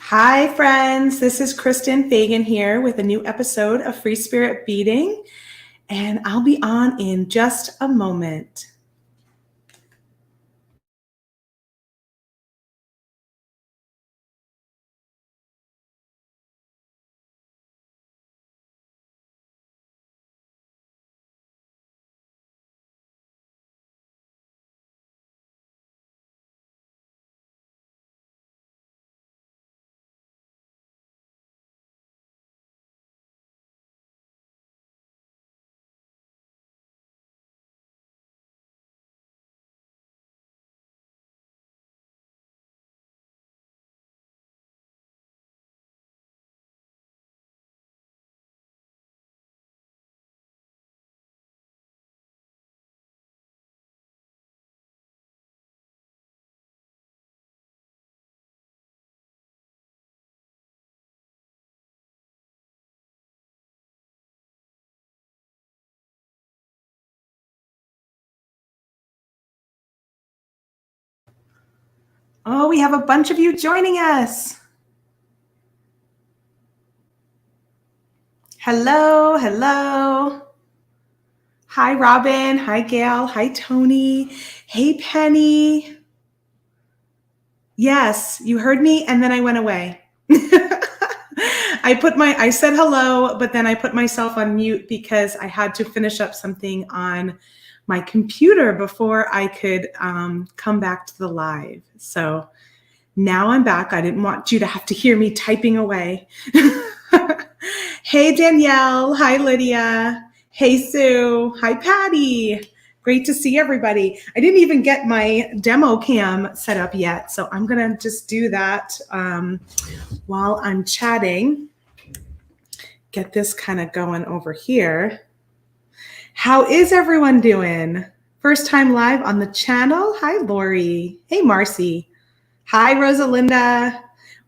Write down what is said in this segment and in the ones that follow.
Hi, friends. This is Kristen Fagan here with a new episode of Free Spirit Beading, and I'll be on in just a moment. Oh, we have a bunch of you joining us. Hello, hello. Hi, Robin. Hi, Gail. Hi, Tony. Hey, Penny. Yes, you heard me, and then I went away. I said hello, but then I put myself on mute because I had to finish up something on my computer before I could come back to the live. So now I'm back. I didn't want you to have to hear me typing away. Hey, Danielle. Hi, Lydia. Hey, Sue. Hi, Patty. Great to see everybody. I didn't even get my demo cam set up yet, so I'm going to just do that while I'm chatting. Get this kind of going over here. How is everyone doing? First time live on the channel? Hi, Lori. Hey, Marcy. Hi, Rosalinda.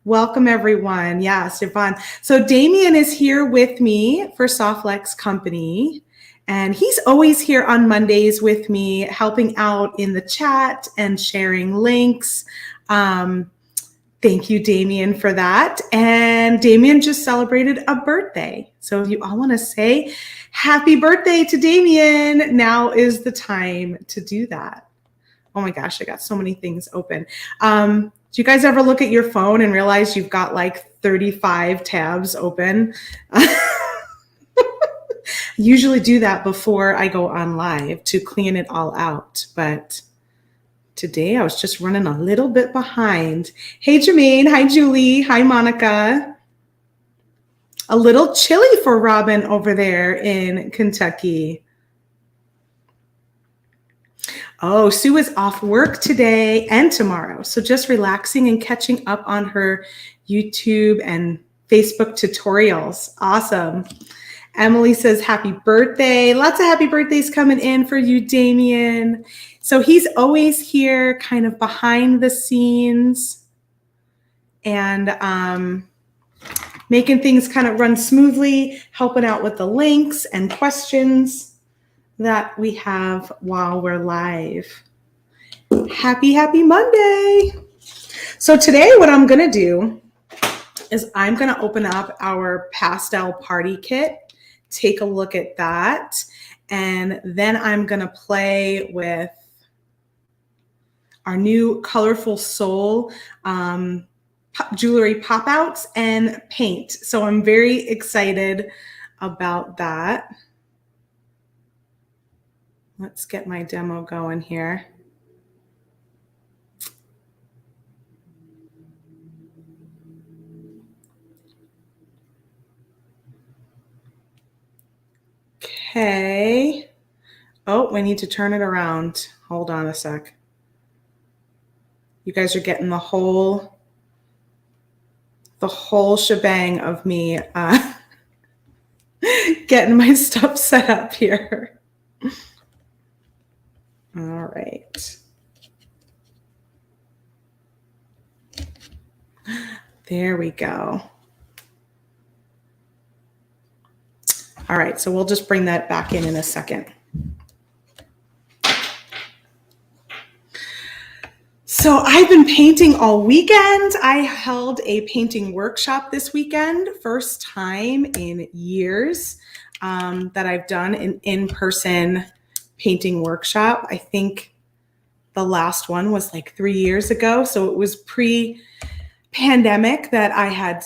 Welcome, everyone. Yeah, Stefan. So Damien is here with me for Softlex Company, and he's always here on Mondays with me, helping out in the chat and sharing links. Thank you, Damien, for that. And Damien just celebrated a birthday. So if you all want to say happy birthday to Damien, now is the time to do that. Oh my gosh, I got so many things open. Do you guys ever look at your phone and realize you've got like 35 tabs open? I usually do that before I go on live to clean it all out, but today I was just running a little bit behind. Hey, Jermaine. Hi, Julie. Hi, Monica. A little chilly for Robin over there in Kentucky. Oh, Sue is off work today and tomorrow. So just relaxing and catching up on her YouTube and Facebook tutorials. Awesome. Emily says, happy birthday. Lots of happy birthdays coming in for you, Damien. So he's always here kind of behind the scenes and making things kind of run smoothly, helping out with the links and questions that we have while we're live. Happy Monday. So today what I'm going to do is I'm going to open up our Pastel Party kit, take a look at that, and then I'm going to play with our new Colourful Soul jewelry pop-outs and paint. So I'm very excited about that. Let's get my demo going here. Okay. Oh, we need to turn it around. Hold on a sec. You guys are getting the whole shebang of me getting my stuff set up here. All right. There we go. All right, so we'll just bring that back in a second. So I've been painting all weekend. I held a painting workshop this weekend, first time in years that I've done an in-person painting workshop. I think the last one was like 3 years ago. So it was pre-pandemic that I had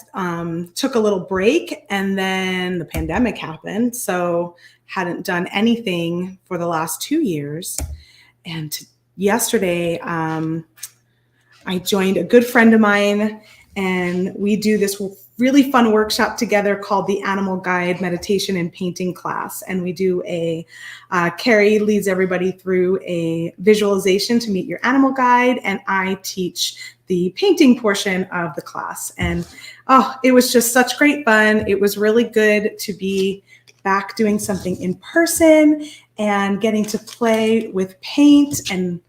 took a little break, and then the pandemic happened. So hadn't done anything for the last 2 years. And yesterday, I joined a good friend of mine, and we do this really fun workshop together called the Animal Guide Meditation and Painting class. And we do Carrie leads everybody through a visualization to meet your animal guide, and I teach the painting portion of the class. And it was just such great fun. It was really good to be back doing something in person and getting to play with paint, and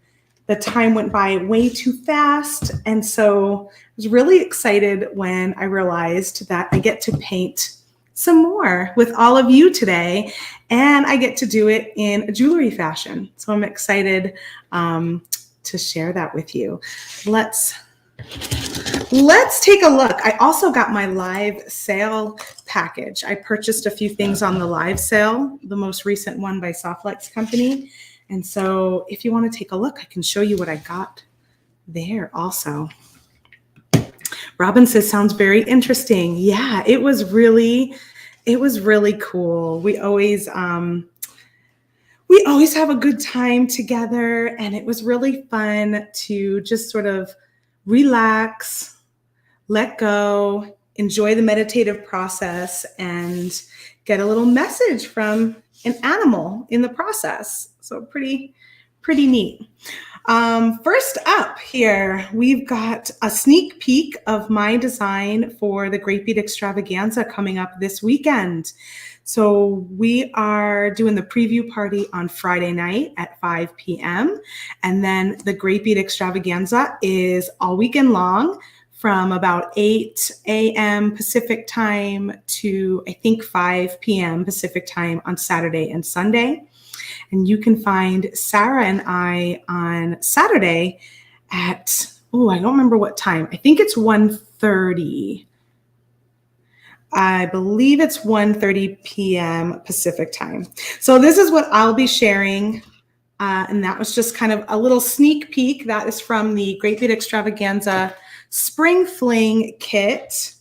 the time went by way too fast. And so I was really excited when I realized that I get to paint some more with all of you today, and I get to do it in a jewelry fashion. So I'm excited to share that with you. Let's take a look. I also got my live sale package. I purchased a few things on the live sale, the most recent one by Softlex Company. And so if you want to take a look, I can show you what I got there also. Robin says, sounds very interesting. Yeah, it was really cool. We always have a good time together, and it was really fun to just sort of relax, let go, enjoy the meditative process, and get a little message from an animal in the process. So pretty neat. First up here, we've got a sneak peek of my design for the Great Bead Extravaganza coming up this weekend. So we are doing the preview party on Friday night at 5 p.m. And then the Great Bead Extravaganza is all weekend long from about 8 a.m. Pacific time to I think 5 p.m. Pacific time on Saturday and Sunday. And you can find Sarah and I on Saturday at, I don't remember what time. I think it's 1:30. I believe it's 1:30 p.m. Pacific time. So this is what I'll be sharing. And that was just kind of a little sneak peek. That is from the Great Bead Extravaganza Spring Fling kit.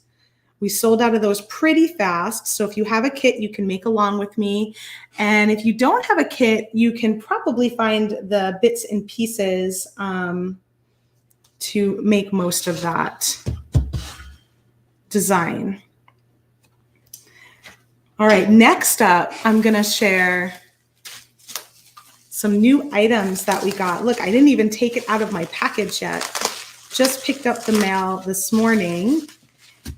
We sold out of those pretty fast. So if you have a kit, you can make along with me. And if you don't have a kit, you can probably find the bits and pieces to make most of that design. All right, next up, I'm going to share some new items that we got. Look, I didn't even take it out of my package yet. Just picked up the mail this morning.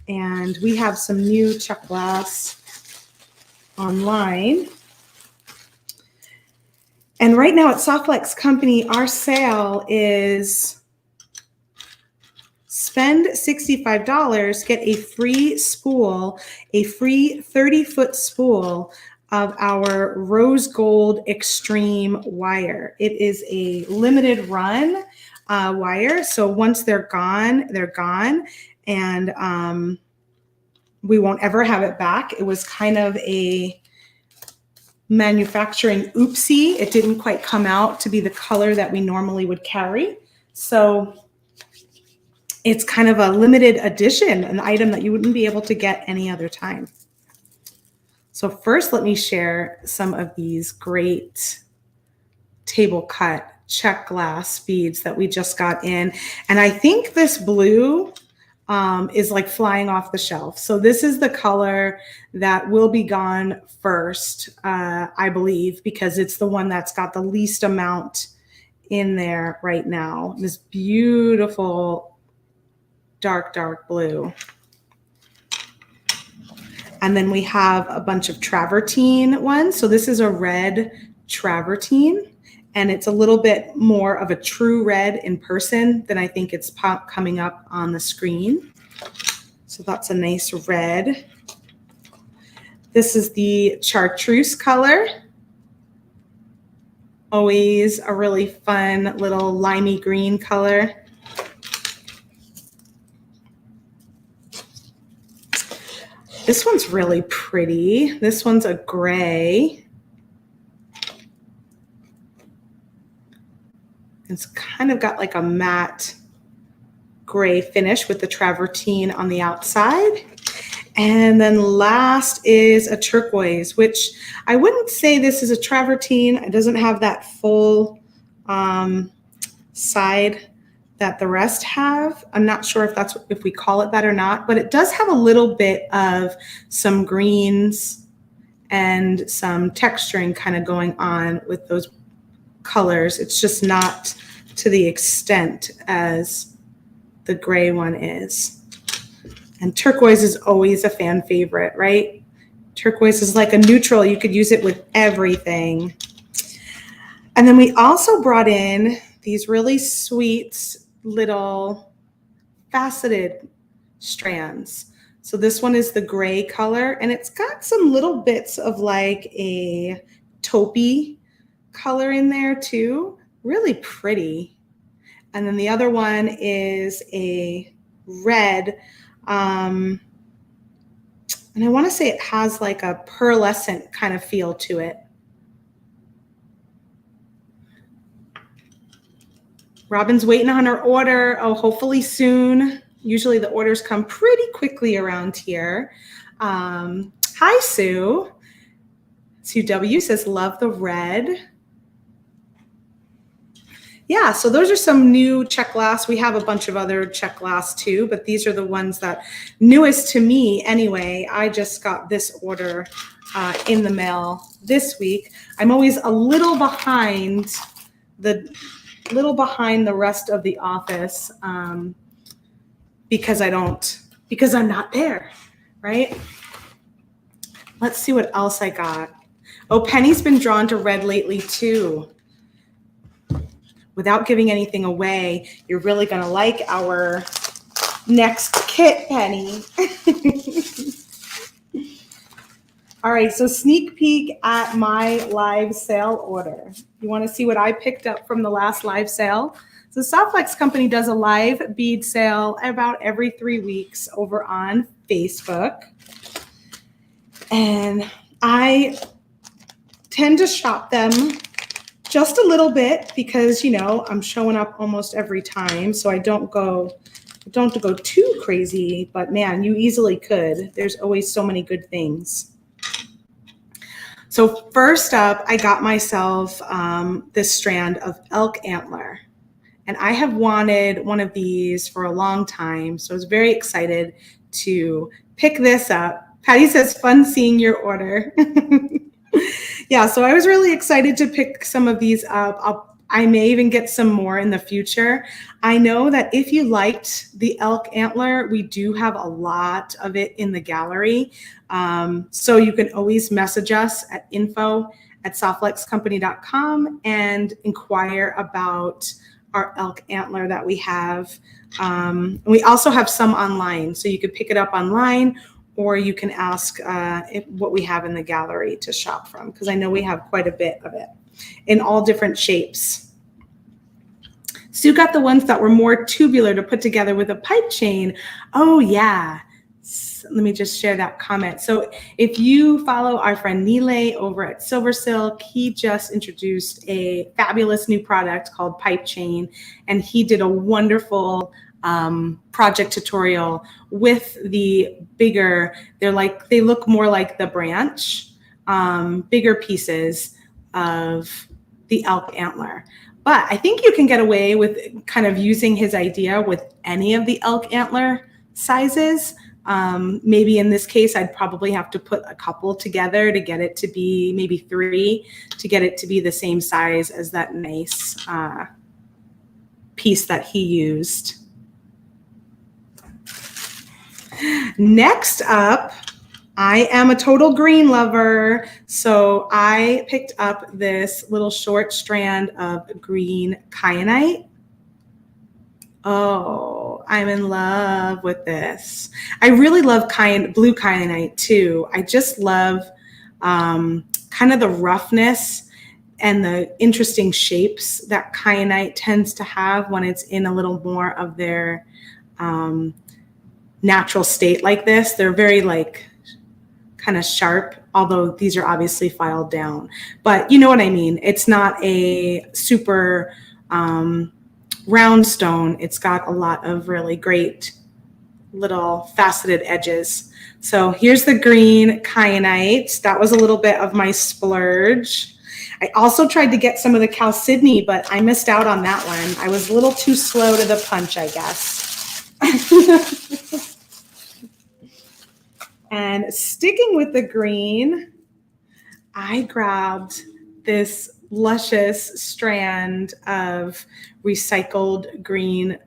And we have some new Chuck Glass online. And right now at Softlex Company, our sale is spend $65, get a free spool, a free 30-foot spool of our rose gold extreme wire. It is a limited run wire. So once they're gone, they're gone. And we won't ever have it back. It was kind of a manufacturing oopsie. It didn't quite come out to be the color that we normally would carry. So it's kind of a limited edition, an item that you wouldn't be able to get any other time. So first, let me share some of these great table cut check glass beads that we just got in. And I think this blue is like flying off the shelf. So this is the color that will be gone first, I believe, because it's the one that's got the least amount in there right now. This beautiful dark blue. And then we have a bunch of travertine ones. So this is a red travertine, and it's a little bit more of a true red in person than I think it's coming up on the screen. So that's a nice red. This is the chartreuse color. Always a really fun little limey green color. This one's really pretty. This one's a gray. It's kind of got like a matte gray finish with the travertine on the outside. And then last is a turquoise, which I wouldn't say this is a travertine. It doesn't have that full side that the rest have. I'm not sure if we call it that or not, but it does have a little bit of some greens and some texturing kind of going on with those colors. It's just not to the extent as the gray one is. And turquoise is always a fan favorite, right? Turquoise is like a neutral. You could use it with everything. And then we also brought in these really sweet little faceted strands. So this one is the gray color, and it's got some little bits of like a taupey color in there too. Really pretty. And then the other one is a red. And I want to say it has like a pearlescent kind of feel to it. Robin's waiting on her order. Oh, hopefully soon. Usually the orders come pretty quickly around here. Hi, Sue. Sue W says, love the red. Yeah, so those are some new check glass. We have a bunch of other check glass too, but these are the ones that newest to me anyway. I just got this order in the mail this week. I'm always a little behind the rest of the office because I'm not there, right? Let's see what else I got. Oh, Penny's been drawn to red lately too. Without giving anything away, you're really going to like our next kit, Penny. All right, so sneak peek at my live sale order. You want to see what I picked up from the last live sale? So Softflex Company does a live bead sale about every 3 weeks over on Facebook. And I tend to shop them just a little bit because, you know, I'm showing up almost every time. So I don't go too crazy, but man, you easily could. There's always so many good things. So first up, I got myself this strand of elk antler. And I have wanted one of these for a long time. So I was very excited to pick this up. Patty says, fun seeing your order. Yeah, so I was really excited to pick some of these up. I may even get some more in the future. I know that if you liked the elk antler, we do have a lot of it in the gallery. So you can always message us at info@softflexcompany.com and inquire about our elk antler that we have. We also have some online, so you could pick it up online, or you can ask what we have in the gallery to shop from, because I know we have quite a bit of it in all different shapes. Sue got the ones that were more tubular to put together with a pipe chain. Oh, yeah. Let me just share that comment. So if you follow our friend Nile over at Silver Silk, he just introduced a fabulous new product called Pipe Chain, and he did a wonderful project tutorial with the bigger, they look more like the branch, bigger pieces of the elk antler. But I think you can get away with kind of using his idea with any of the elk antler sizes. Maybe in this case, I'd probably have to put a couple together to get it to be, maybe 3, to get it to be the same size as that nice piece that he used. Next up, I am a total green lover, so I picked up this little short strand of green kyanite. Oh, I'm in love with this. I really love blue kyanite too. I just love kind of the roughness and the interesting shapes that kyanite tends to have when it's in a little more of their natural state like this. They're very like kind of sharp, although these are obviously filed down. But you know what I mean? It's not a super round stone. It's got a lot of really great little faceted edges. So here's the green kyanite. That was a little bit of my splurge. I also tried to get some of the chalcedony, but I missed out on that one. I was a little too slow to the punch, I guess. And sticking with the green, I grabbed this luscious strand of recycled green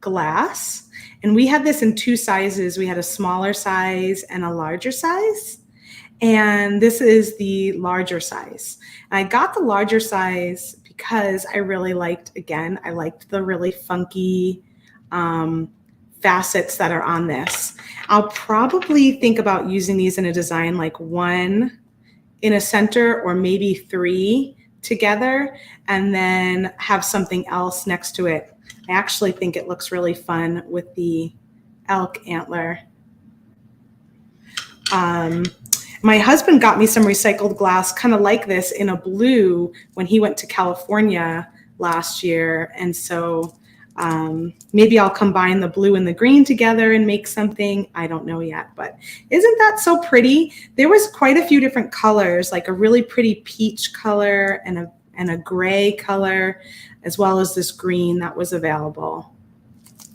glass. And we had this in two sizes. We had a smaller size and a larger size. And this is the larger size. And I got the larger size because I really liked, again, I liked the really funky facets that are on this. I'll probably think about using these in a design like one in a center or maybe three together and then have something else next to it. I actually think it looks really fun with the elk antler. My husband got me some recycled glass kind of like this in a blue when he went to California last year. And so maybe I'll combine the blue and the green together and make something. I don't know yet, but isn't that so pretty? There was quite a few different colors, like a really pretty peach color and a gray color, as well as this green that was available.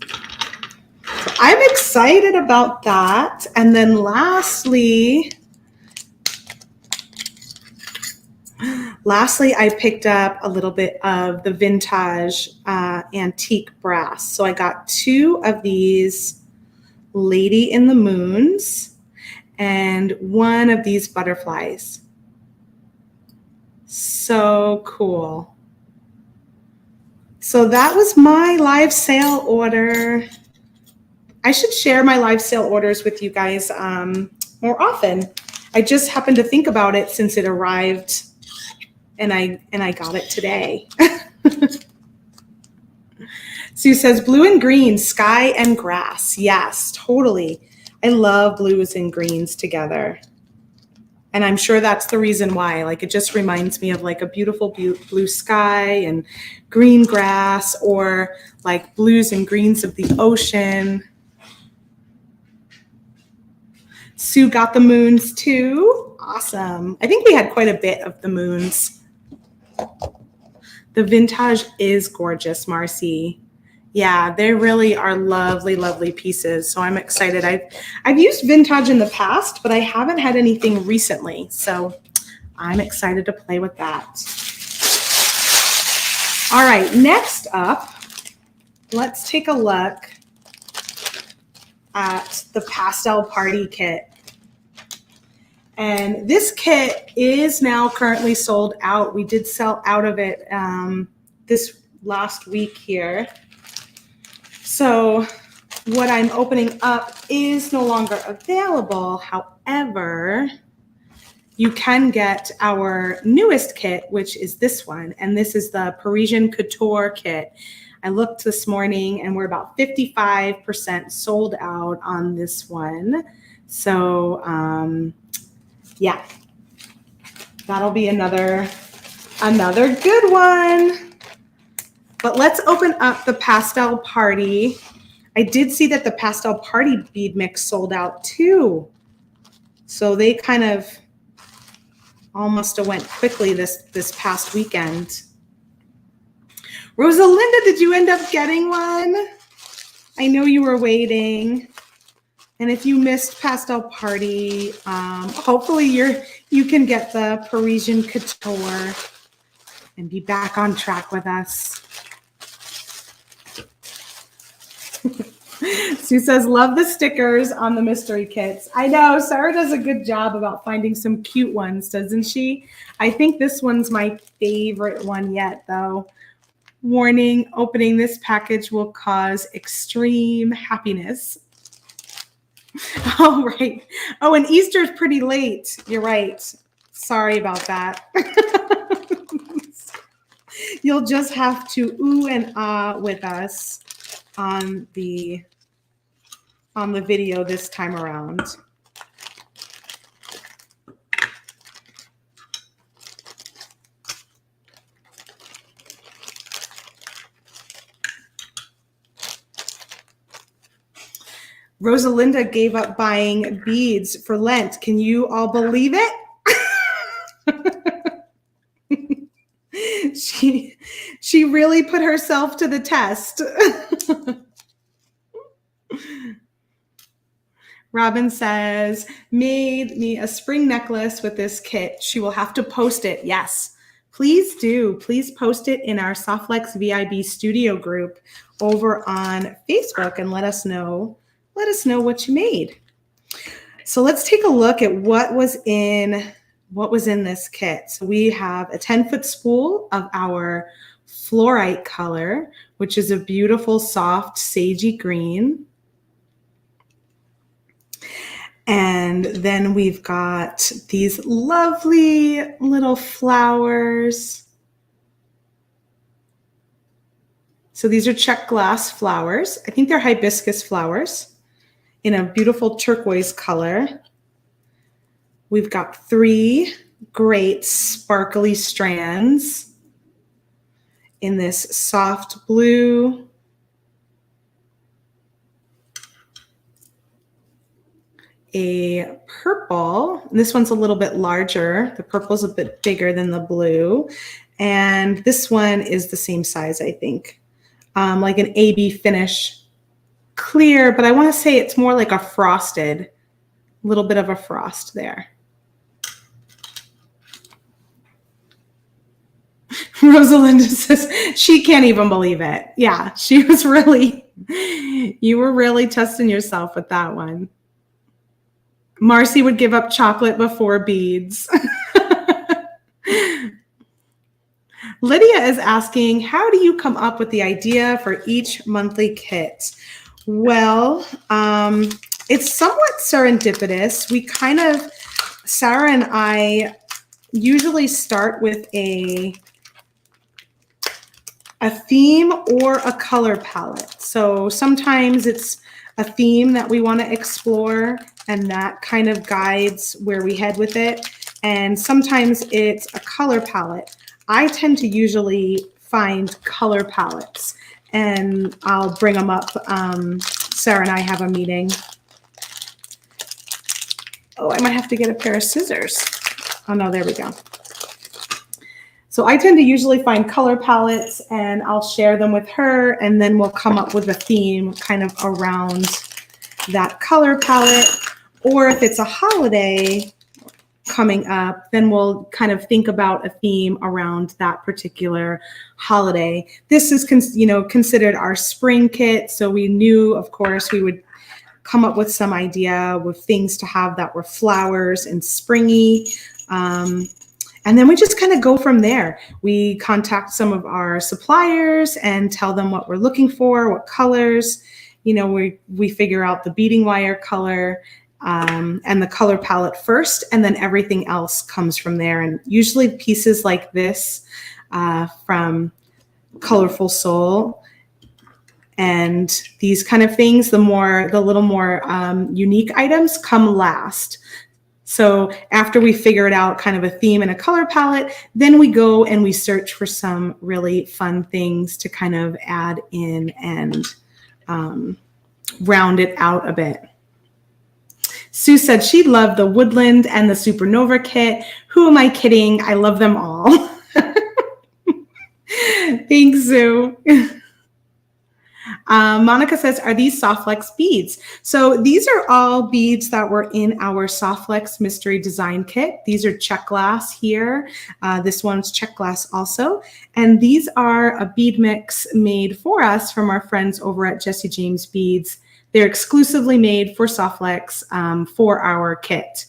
So I'm excited about that. And then lastly, I picked up a little bit of the vintage antique brass. So I got two of these Lady in the Moons and one of these butterflies. So cool. So that was my live sale order. I should share my live sale orders with you guys more often. I just happened to think about it since it arrived and I got it today. Sue says blue and green, sky and grass. Yes, totally. I love blues and greens together. And I'm sure that's the reason why. Like it just reminds me of like a beautiful blue sky and green grass, or like blues and greens of the ocean. Sue got the moons too. Awesome. I think we had quite a bit of the moons. The vintage is gorgeous, Marcy. Yeah, they really are lovely, lovely pieces. So I'm excited. I've used vintage in the past, but I haven't had anything recently. So I'm excited to play with that. All right, next up, let's take a look at the Pastel Party kit. And this kit is now currently sold out. We did sell out of it this last week here. So what I'm opening up is no longer available. However, you can get our newest kit, which is this one. And this is the Parisian Couture kit. I looked this morning and we're about 55% sold out on this one. So yeah, that'll be another good one. But let's open up the Pastel Party. I did see that the Pastel Party bead mix sold out too. So they kind of almost went quickly this past weekend. Rosalinda, did you end up getting one? I know you were waiting. And if you missed Pastel Party, hopefully you can get the Parisian Couture and be back on track with us. Sue says, love the stickers on the mystery kits. I know, Sarah does a good job about finding some cute ones, doesn't she? I think this one's my favorite one yet, though. Warning, opening this package will cause extreme happiness. Oh, right. Oh, and Easter's pretty late. You're right. Sorry about that. You'll just have to ooh and ah with us on the video this time around. Rosalinda gave up buying beads for Lent. Can you all believe it? She really put herself to the test. Robin says, made me a spring necklace with this kit. She will have to post it. Yes, please do. Please post it in our Softlex VIB studio group over on Facebook and let us know what you made. So let's take a look at what was in this kit. So we have a 10-foot spool of our fluorite color, which is a beautiful, soft, sagey green. And then we've got these lovely little flowers. So these are check glass flowers. I think they're hibiscus flowers in a beautiful turquoise color. We've got 3 great sparkly strands in this soft blue, a purple. This one's a little bit larger. The purple's a bit bigger than the blue. And this one is the same size, I think. Like an AB finish clear, but I want to say it's more like a frosted, little bit of a frost there. Rosalinda says she can't even believe it. Yeah, she was really, you were really testing yourself with that one. Marcy would give up chocolate before beads. Lydia is asking, how do you come up with the idea for each monthly kit? Well, it's somewhat serendipitous. We kind of, Sarah and I usually start with a theme or a color palette. So sometimes it's a theme that we want to explore, and that kind of guides where we head with it. And sometimes it's a color palette. I tend to usually find color palettes, and I'll bring them up. Sarah and I have a meeting. Oh, I might have to get a pair of scissors. Oh no, there we go. So I tend to usually find color palettes, and I'll share them with her, and then we'll come up with a theme kind of around that color palette. Or if it's a holiday coming up, then we'll kind of think about a theme around that particular holiday. This is considered our spring kit, so we knew, of course, we would come up with some idea with things to have that were flowers and springy. And then we just kind of go from there. We contact some of our suppliers and tell them what we're looking for, what colors. We figure out the beading wire color and the color palette first, and then everything else comes from there. And usually pieces like this from Colourful Soul and these kind of things, the little more unique items come last. So after we figure it out, kind of a theme and a color palette, then we go and we search for some really fun things to kind of add in and round it out a bit. Sue said she loved the Woodland and the Supernova kit. Who am I kidding? I love them all. Thanks, Sue. Monica says, are these Softlex beads? So these are all beads that were in our Softlex mystery design kit. These are check glass here. This one's check glass also. And these are a bead mix made for us from our friends over at Jesse James Beads. They're exclusively made for Softlex for our kit.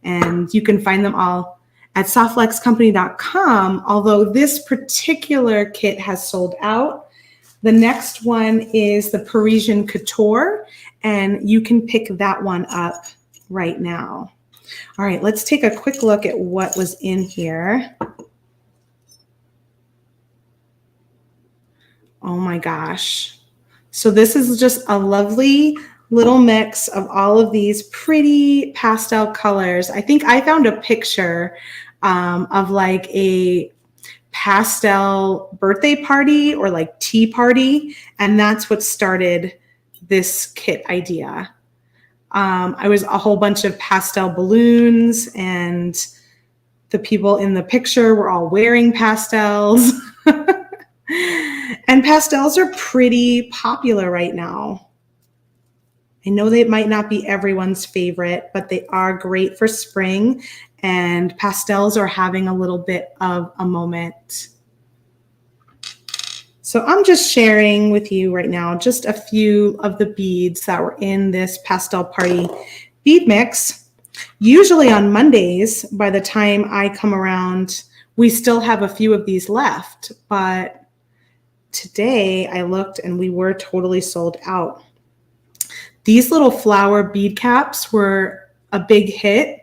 And you can find them all at softlexcompany.com, although this particular kit has sold out. The next one is the Parisian Couture, and you can pick that one up right now. All right, let's take a quick look at what was in here. Oh my gosh. So this is just a lovely little mix of all of these pretty pastel colors. I think I found a picture of like a pastel birthday party or like tea party, and that's what started this kit idea. I was a whole bunch of pastel balloons, and the people in the picture were all wearing pastels. And pastels are pretty popular right now. I know they might not be everyone's favorite, but they are great for spring, and pastels are having a little bit of a moment. So I'm just sharing with you right now just a few of the beads that were in this Pastel Party bead mix. Usually on Mondays, by the time I come around, we still have a few of these left, but today I looked and we were totally sold out. These little flower bead caps were a big hit,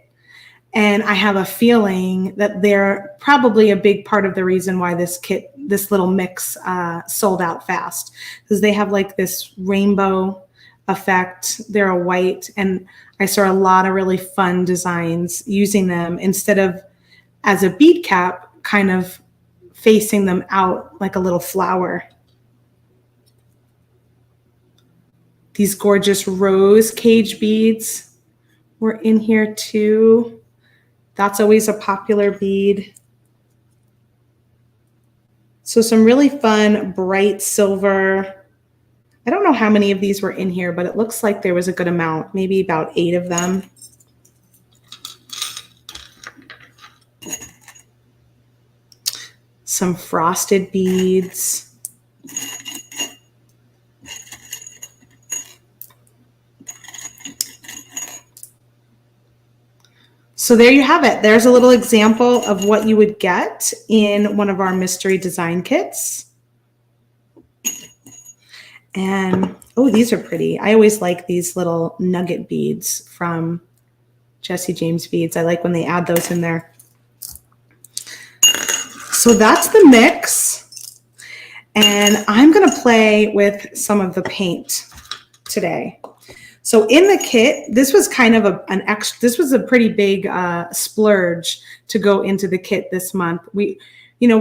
and I have a feeling that they're probably a big part of the reason why this little mix sold out fast, because they have like this rainbow effect. They're a white, and I saw a lot of really fun designs using them instead of as a bead cap, kind of facing them out like a little flower. These gorgeous rose cage beads were in here too. That's always a popular bead. So some really fun, bright silver. I don't know how many of these were in here, but it looks like there was a good amount, maybe about 8 of them. Some frosted beads. So there you have it. There's a little example of what you would get in one of our mystery design kits. And, oh, these are pretty. I always like these little nugget beads from Jesse James Beads. I like when they add those in there. So that's the mix. And I'm going to play with some of the paint today. So in the kit, this was kind of this was a pretty big splurge to go into the kit this month. We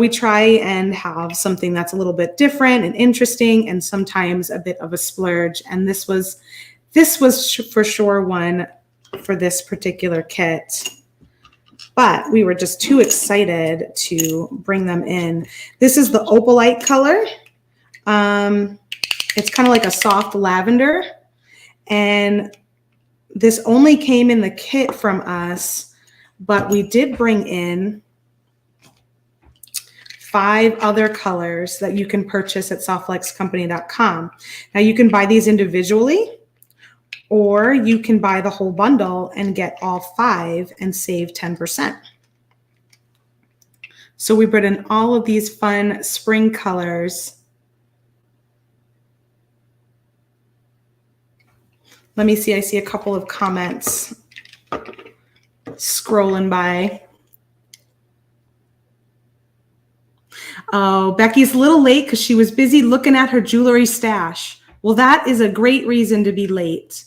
try and have something that's a little bit different and interesting, and sometimes a bit of a splurge. And this was for sure one for this particular kit. But we were just too excited to bring them in. This is the opalite color. It's kind of like a soft lavender. And this only came in the kit from us, but we did bring in 5 other colors that you can purchase at softflexcompany.com. Now you can buy these individually, or you can buy the whole bundle and get all 5 and save 10%. So we brought in all of these fun spring colors. Let me see. I see a couple of comments scrolling by. Oh, Becky's a little late because she was busy looking at her jewelry stash. Well, that is a great reason to be late.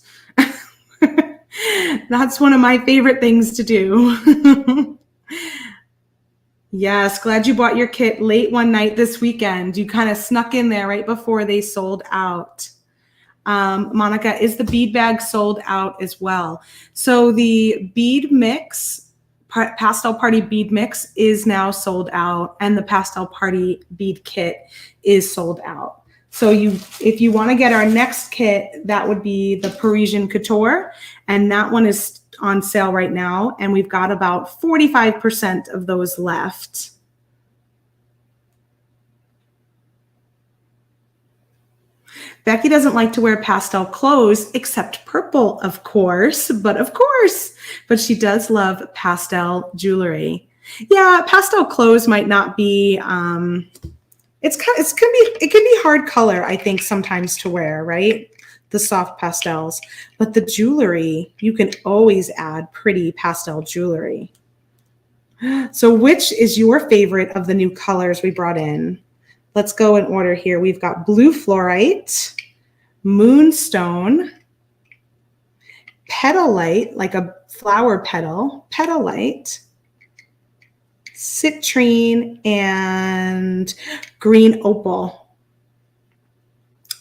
That's one of my favorite things to do. Yes, glad you bought your kit late one night this weekend. You kind of snuck in there right before they sold out. Monica, is the bead bag sold out as well? So the bead mix, Pastel Party bead mix, is now sold out, and the Pastel Party bead kit is sold out. So if you want to get our next kit, that would be the Parisian Couture, and that one is on sale right now, and we've got about 45% of those left. Becky doesn't like to wear pastel clothes except purple, of course, but she does love pastel jewelry. Yeah, pastel clothes might not be, it can be hard color, I think, sometimes to wear, right? The soft pastels, but the jewelry, you can always add pretty pastel jewelry. So which is your favorite of the new colors we brought in? Let's go in order here. We've got Blue Fluorite, Moonstone, Petalite, like a flower petal, Petalite, Citrine, and Green Opal.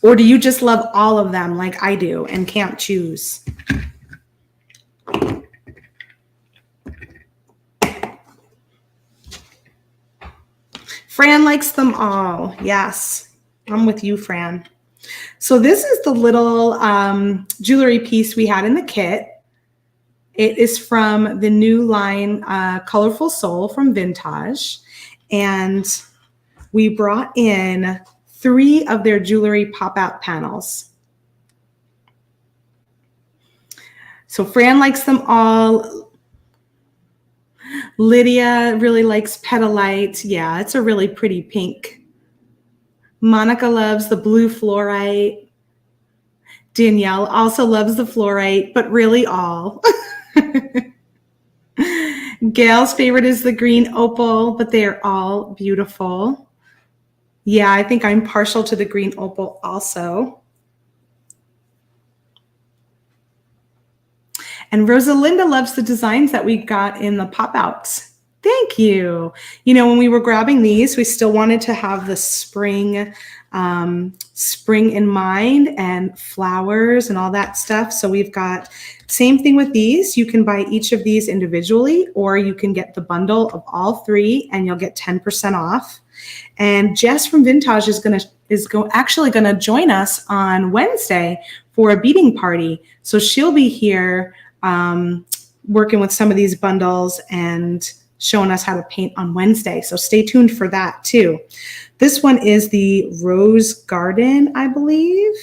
Or do you just love all of them like I do and can't choose? Fran likes them all. Yes, I'm with you, Fran. So this is the little jewelry piece we had in the kit. It is from the new line, Colourful Soul from Vintage. And we brought in 3 of their jewelry pop-out panels. So Fran likes them all. Lydia really likes Petalite. Yeah, it's a really pretty pink. Monica loves the blue fluorite. Danielle also loves the fluorite, but really all. Gail's favorite is the green opal, but they're all beautiful. Yeah, I think I'm partial to the green opal also. And Rosalinda loves the designs that we got in the pop-outs. Thank you. You know, when we were grabbing these, we still wanted to have the spring in mind and flowers and all that stuff. So we've got same thing with these. You can buy each of these individually, or you can get the bundle of all 3 and you'll get 10% off. And Jess from Vintage is actually gonna join us on Wednesday for a beading party. So she'll be here working with some of these bundles and showing us how to paint on Wednesday. So stay tuned for that too. This one is the Rose Garden, I believe.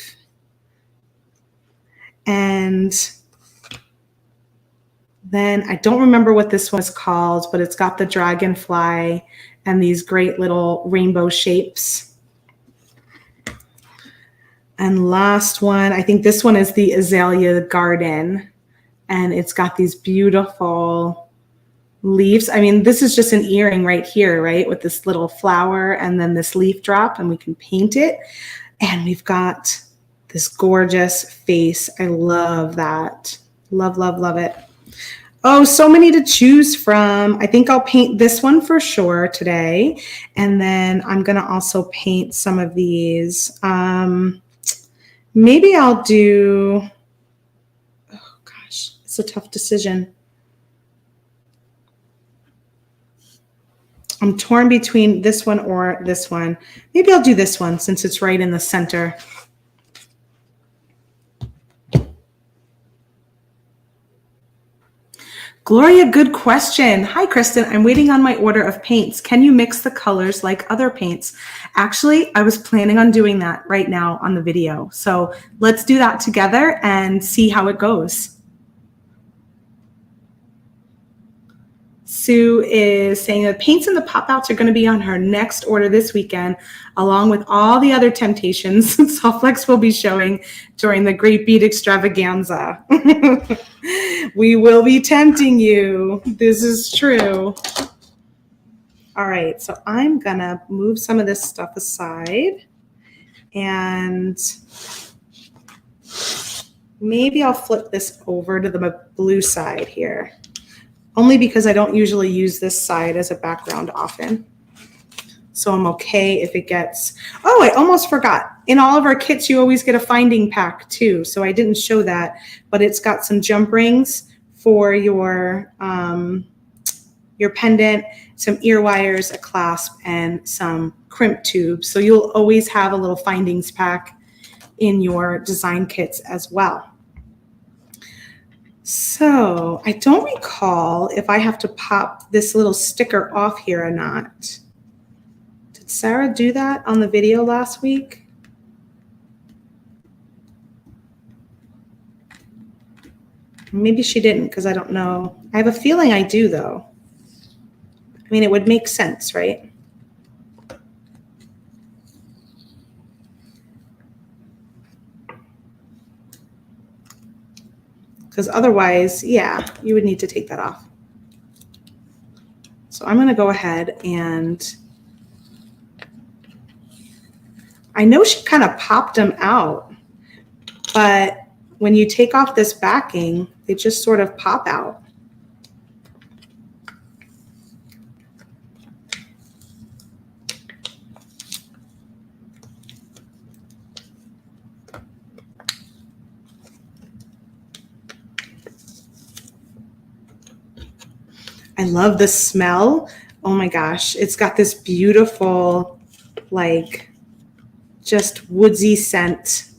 And then I don't remember what this one is called, but it's got the dragonfly and these great little rainbow shapes. And last one, I think this one is the Azalea Garden. And it's got these beautiful leaves. I mean, this is just an earring right here, right? With this little flower and then this leaf drop, and we can paint it. And we've got this gorgeous face. I love that. Love, love, love it. Oh, so many to choose from. I think I'll paint this one for sure today. And then I'm going to also paint some of these. Maybe I'll do, oh gosh, it's a tough decision. I'm torn between this one or this one. Maybe I'll do this one since it's right in the center. Gloria, good question. Hi, Kristen. I'm waiting on my order of paints. Can you mix the colors like other paints? Actually, I was planning on doing that right now on the video. So let's do that together and see how it goes. Sue is saying the paints and the pop-outs are going to be on her next order this weekend, along with all the other temptations Softflex will be showing during the Great Bead Extravaganza. We will be tempting you. This is true. All right, so I'm going to move some of this stuff aside, and maybe I'll flip this over to the blue side here. Only because I don't usually use this side as a background often. So I'm okay if it gets, oh, I almost forgot. In all of our kits, you always get a finding pack too. So I didn't show that, but it's got some jump rings for your pendant, some ear wires, a clasp, and some crimp tubes. So you'll always have a little findings pack in your design kits as well. So I don't recall if I have to pop this little sticker off here or not. Did Sarah do that on the video last week? Maybe she didn't because I don't know. I have a feeling I do though. I mean, it would make sense, right? Because otherwise, yeah, you would need to take that off. So I'm going to go ahead and I know she kind of popped them out, but when you take off this backing, they just sort of pop out. I love the smell. Oh my gosh. It's got this beautiful, like, just woodsy scent.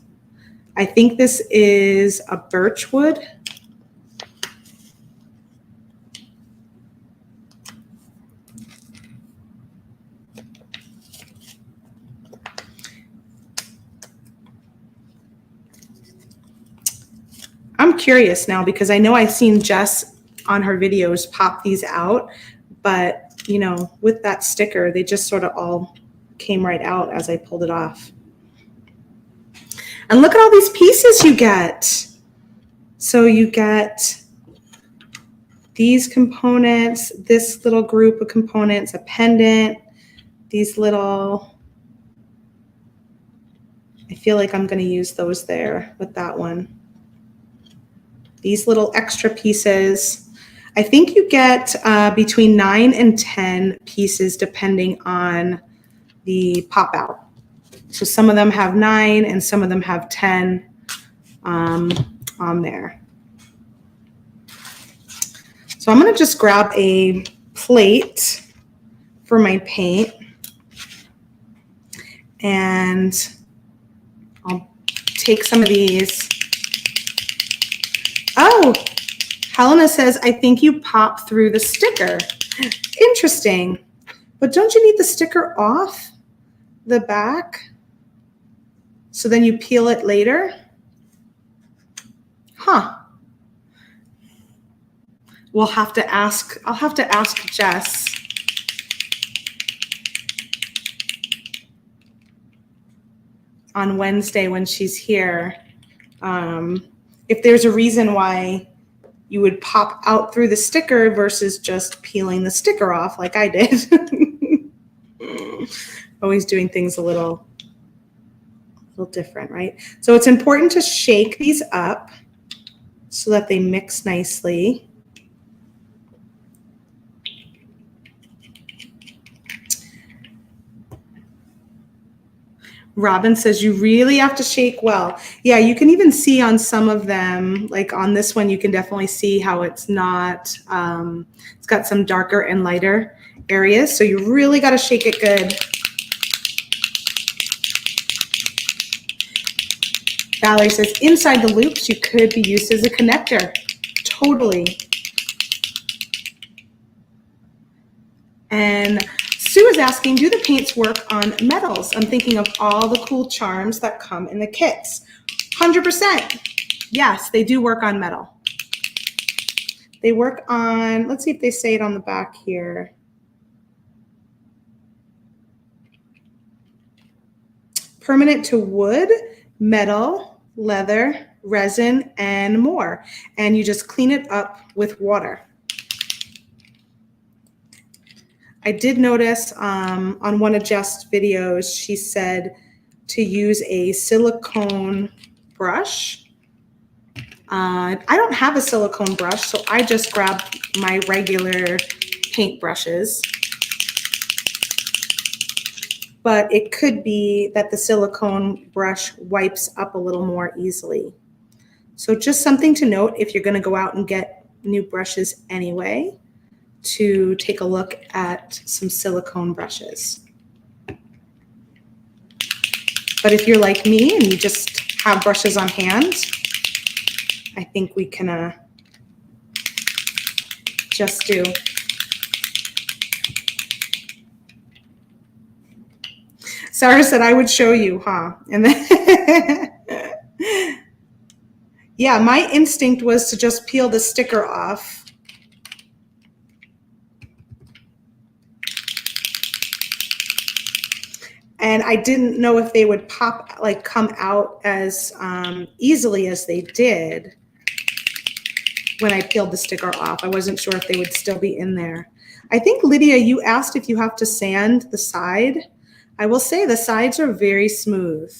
I think this is a birch wood. I'm curious now because I know I've seen Jess on her videos pop these out, but you know, with that sticker, they just sort of all came right out as I pulled it off. And look at all these pieces you get. So you get these components, this little group of components, a pendant, these little, I feel like I'm going to use those there with that one. These little extra pieces. I think you get between 9 and 10 pieces depending on the pop out. So some of them have 9 and some of them have 10 on there. So I'm going to just grab a plate for my paint and I'll take some of these. Oh, Helena says, I think you pop through the sticker. Interesting. But don't you need the sticker off the back? So then you peel it later? Huh. We'll have to ask, I'll have to ask Jess. On Wednesday when she's here, if there's a reason why you would pop out through the sticker versus just peeling the sticker off like I did. Always doing things a little different, right? So it's important to shake these up so that they mix nicely. Robin says you really have to shake well. Yeah, you can even see on some of them, like on this one, you can definitely see how it's not, it's got some darker and lighter areas. So you really got to shake it good. Valerie says inside the loops, you could be used as a connector. Totally. And Sue is asking, do the paints work on metals? I'm thinking of all the cool charms that come in the kits. 100%. Yes, they do work on metal. They work on, let's see if they say it on the back here. Permanent to wood, metal, leather, resin, and more. And you just clean it up with water. I did notice on one of Jess' videos, she said to use a silicone brush. I don't have a silicone brush, so I just grabbed my regular paint brushes. But it could be that the silicone brush wipes up a little more easily. So just something to note if you're going to go out and get new brushes anyway, to take a look at some silicone brushes. But if you're like me and you just have brushes on hand, I think we can just do. Sarah said, I would show you, huh? And then, yeah, my instinct was to just peel the sticker off. And I didn't know if they would pop, like come out as easily as they did when I peeled the sticker off. I wasn't sure if they would still be in there. I think, Lydia, you asked if you have to sand the side. I will say the sides are very smooth.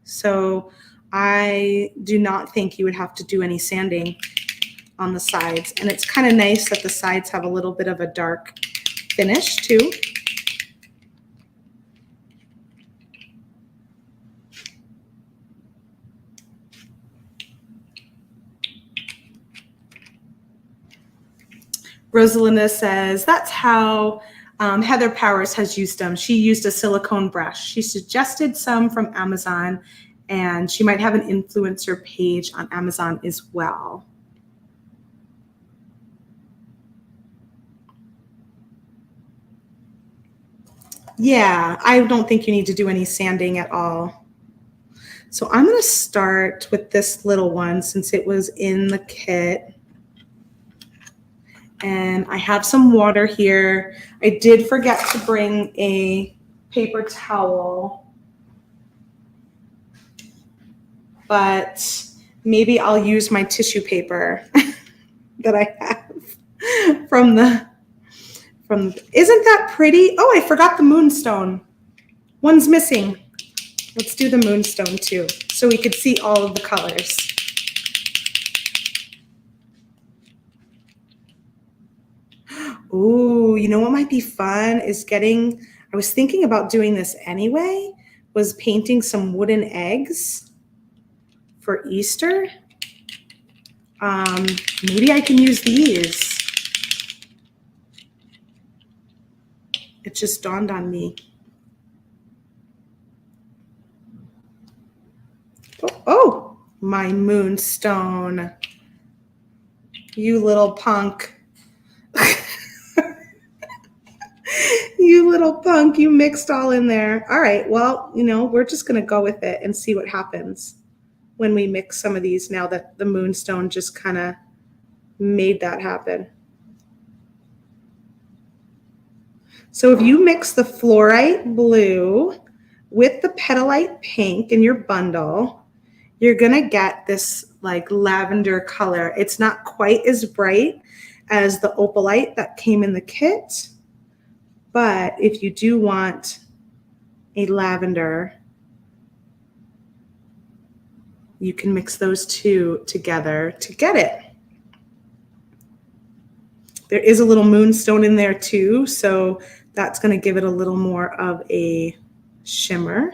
So I do not think you would have to do any sanding on the sides. And it's kind of nice that the sides have a little bit of a dark finish too. Rosalinda says, that's how Heather Powers has used them. She used a silicone brush. She suggested some from Amazon, and she might have an influencer page on Amazon as well. Yeah, I don't think you need to do any sanding at all. So I'm going to start with this little one since it was in the kit. And I have some water here. I did forget to bring a paper towel, but maybe I'll use my tissue paper that I have isn't that pretty? Oh, I forgot the Moonstone. One's missing. Let's do the Moonstone too, so we could see all of the colors. Ooh, you know what might be fun is I was thinking about doing this anyway, was painting some wooden eggs for Easter. Maybe I can use these. It just dawned on me. Oh, my Moonstone. You little punk. You little punk, you mixed all in there. All right, well, we're just going to go with it and see what happens when we mix some of these now that the Moonstone just kind of made that happen. So if you mix the fluorite blue with the petalite pink in your bundle, you're going to get this like lavender color. It's not quite as bright as the opalite that came in the kit, but if you do want a lavender, you can mix those two together to get it. There is a little Moonstone in there too, so that's going to give it a little more of a shimmer.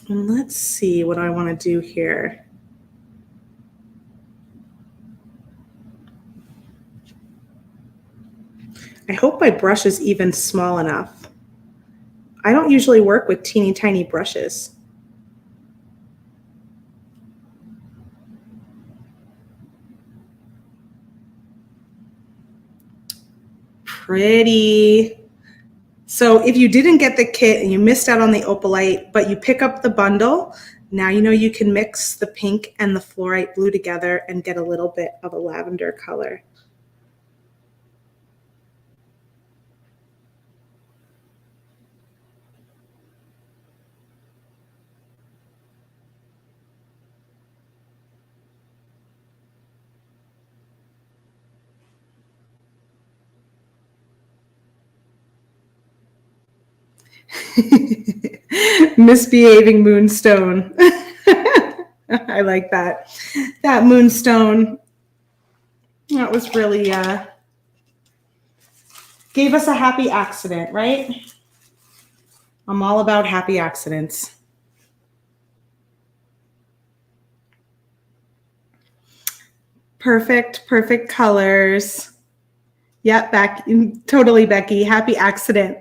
And let's see what I want to do here. I hope my brush is even small enough. I don't usually work with teeny tiny brushes. Pretty. So if you didn't get the kit and you missed out on the opalite, but you pick up the bundle, now you know you can mix the pink and the fluorite blue together and get a little bit of a lavender color. Misbehaving Moonstone. I like that. That Moonstone, that was really, gave us a happy accident, right? I'm all about happy accidents. Perfect colors. Yep, totally, Becky. Happy accident.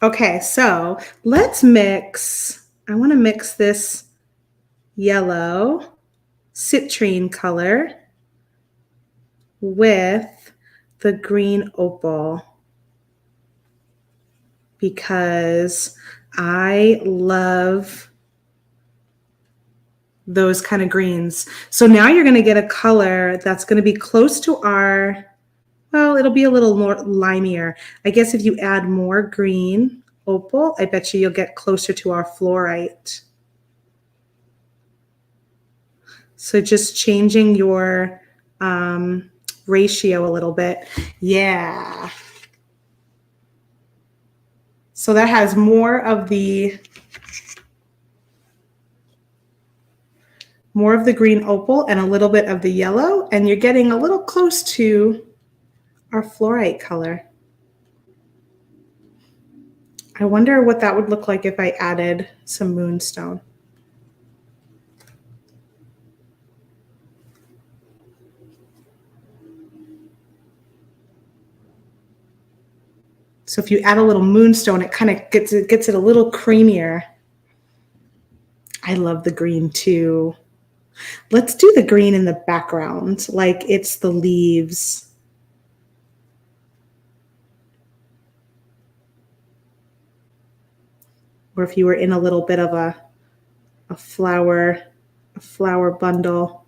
Okay, so let's mix. I want to mix this yellow citrine color with the green opal because I love those kind of greens. So now you're going to get a color that's going to be close to our, well, it'll be a little more limier. I guess if you add more green opal, I bet you'll get closer to our fluorite. So just changing your ratio a little bit. Yeah. So that has more of the green opal and a little bit of the yellow, and you're getting a little close to our fluorite color. I wonder what that would look like if I added some Moonstone. So if you add a little Moonstone, it kind of gets it a little creamier. I love the green too. Let's do the green in the background, like it's the leaves. Or if you were in a little bit of a flower bundle.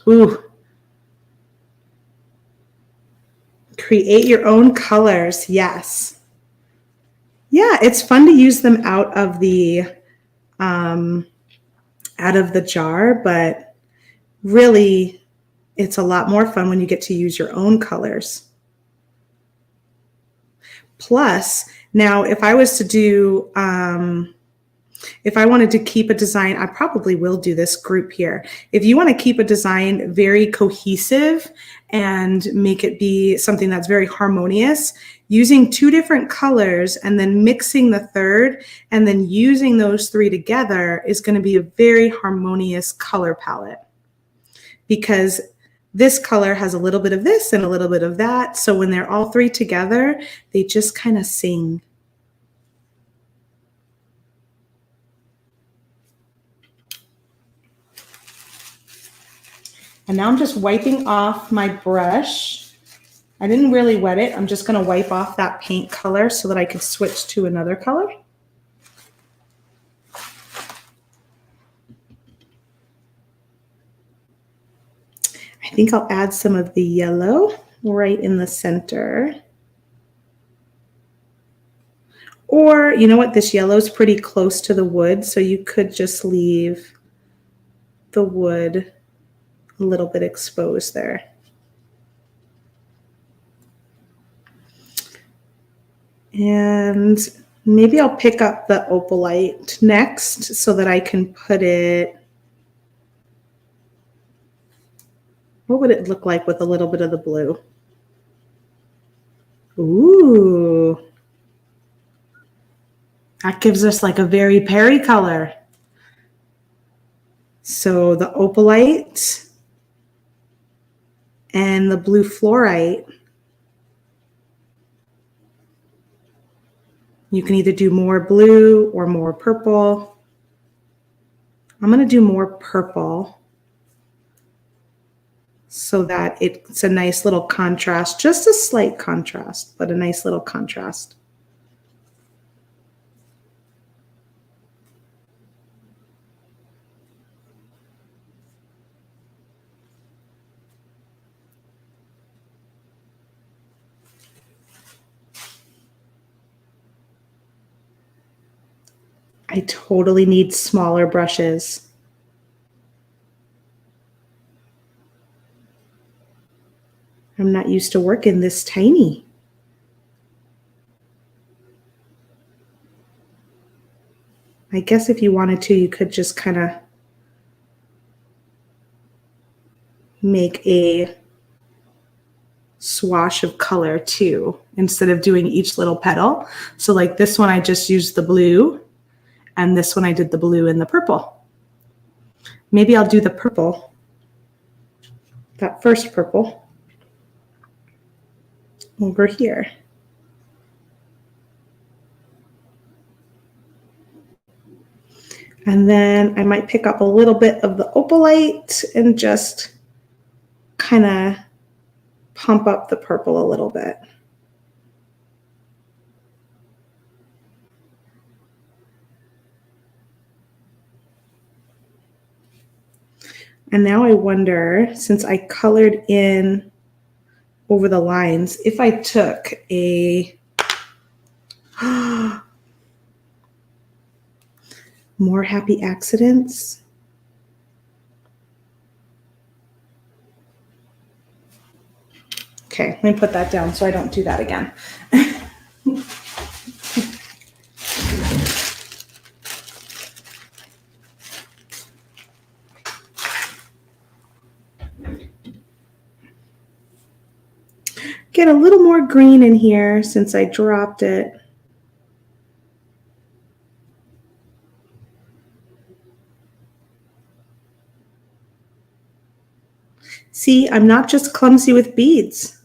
Ooh. Create your own colors. Yes. Yeah, it's fun to use them out of the jar, but really it's a lot more fun when you get to use your own colors. Plus, now if I was to do if I wanted to keep a design, I probably will do this group here. If you want to keep a design very cohesive and make it be something that's very harmonious, using 2 different colors and then mixing the third and then using those 3 together is going to be a very harmonious color palette, because this color has a little bit of this and a little bit of that. So when they're all 3 together, they just kind of sing. And now I'm just wiping off my brush. I didn't really wet it. I'm just going to wipe off that paint color so that I can switch to another color. I think I'll add some of the yellow right in the center. Or, you know what, this yellow is pretty close to the wood, so you could just leave the wood a little bit exposed there. And maybe I'll pick up the opalite next so that I can put it, what would it look like with a little bit of the blue? Ooh. That gives us like a very Perry color. So the opalite and the blue fluorite. You can either do more blue or more purple. I'm going to do more purple so that it's a nice little contrast, just a slight contrast, but a nice little contrast. I totally need smaller brushes. I'm not used to working this tiny. I guess if you wanted to, you could just kind of make a swash of color too, instead of doing each little petal. So like this one, I just used the blue, and this one I did the blue and the purple. Maybe I'll do the purple, that first purple, over here. And then I might pick up a little bit of the opalite and just kind of pump up the purple a little bit. And now I wonder, since I colored in over the lines, if I took a more happy accidents. Okay, let me put that down so I don't do that again. get a little more green in here since I dropped it. See, I'm not just clumsy with beads.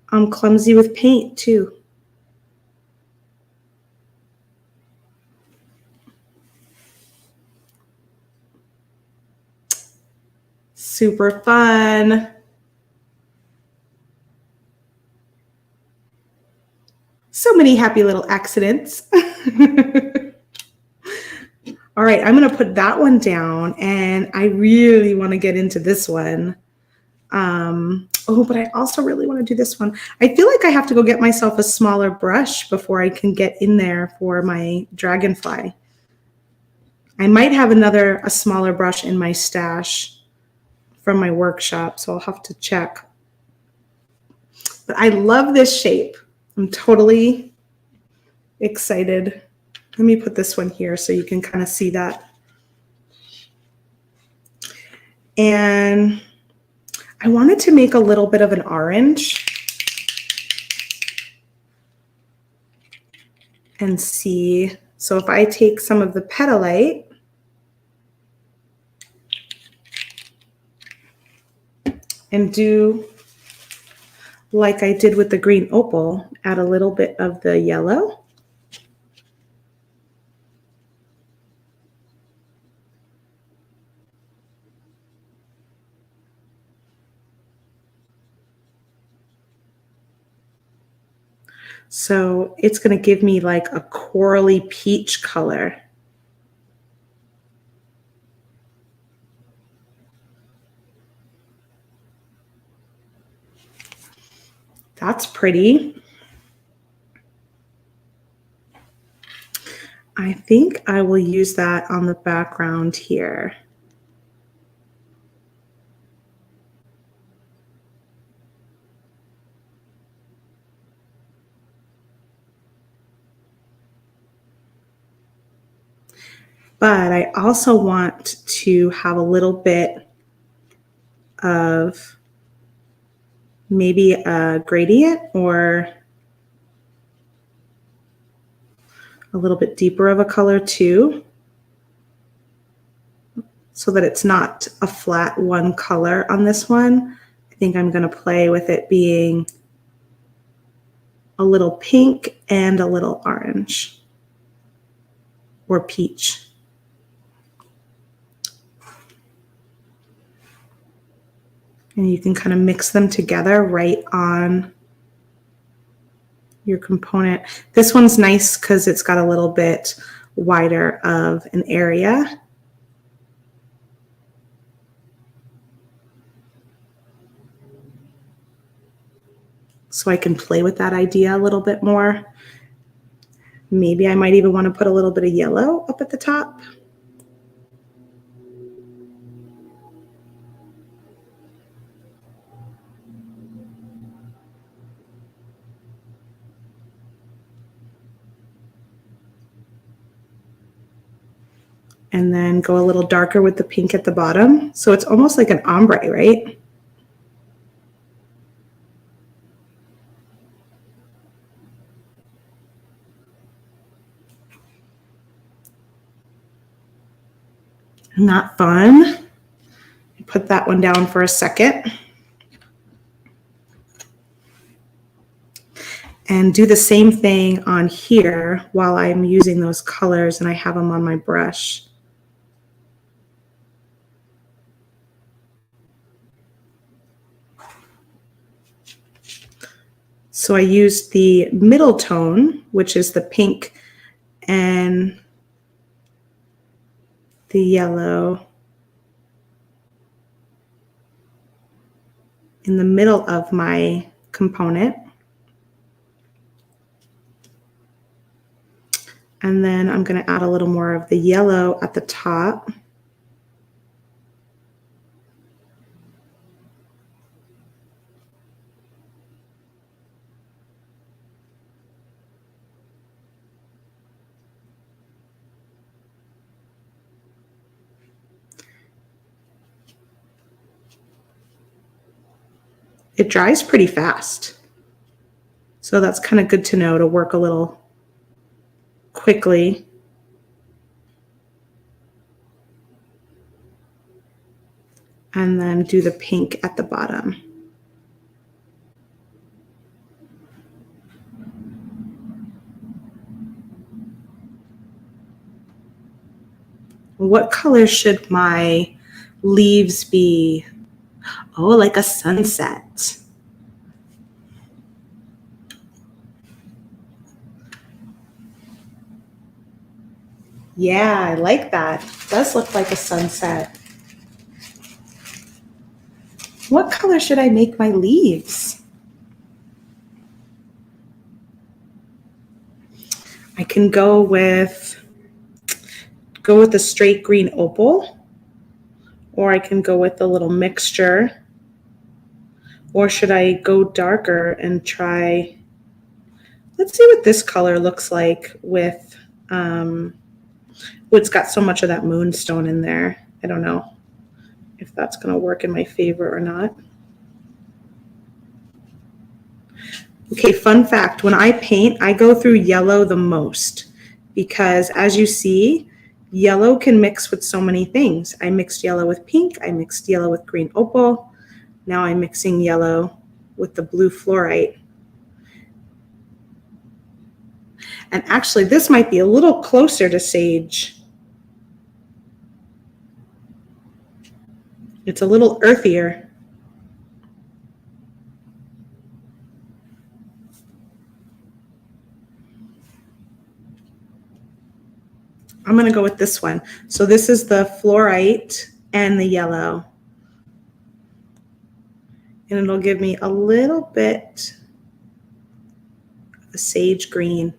I'm clumsy with paint too. Super fun. So many happy little accidents. All right, I'm going to put that one down, and I really want to get into this one. Oh, but I also really want to do this one. I feel like I have to go get myself a smaller brush before I can get in there for my dragonfly. I might have a smaller brush in my stash from my workshop, so I'll have to check. But I love this shape. I'm totally excited. Let me put this one here so you can kind of see that. And I wanted to make a little bit of an orange and see. So if I take some of the petalite and do like I did with the green opal, add a little bit of the yellow. So it's going to give me like a corally peach color. That's pretty. I think I will use that on the background here. But I also want to have a little bit of maybe a gradient or a little bit deeper of a color too, so that it's not a flat one color on this one. I think I'm going to play with it being a little pink and a little orange or peach. And you can kind of mix them together right on your component. This one's nice because it's got a little bit wider of an area. So I can play with that idea a little bit more. Maybe I might even want to put a little bit of yellow up at the top. And then go a little darker with the pink at the bottom. So it's almost like an ombre, right? Isn't that fun? Put that one down for a second. And do the same thing on here while I'm using those colors and I have them on my brush. So I used the middle tone, which is the pink and the yellow in the middle of my component. And then I'm going to add a little more of the yellow at the top. It dries pretty fast. So that's kind of good to know, to work a little quickly. And then do the pink at the bottom. What color should my leaves be? Oh, like a sunset. Yeah, I like that. It does look like a sunset. What color should I make my leaves? I can go with the straight green opal, or I can go with a little mixture. Or should I go darker and try, let's see what this color looks like with, it's got so much of that moonstone in there. I don't know if that's going to work in my favor or not. Okay, fun fact, when I paint, I go through yellow the most because, as you see, yellow can mix with so many things. I mixed yellow with pink. I mixed yellow with green opal. Now I'm mixing yellow with the blue fluorite. And actually, this might be a little closer to sage. It's a little earthier. I'm going to go with this one. So this is the fluorite and the yellow. And it'll give me a little bit of a sage green.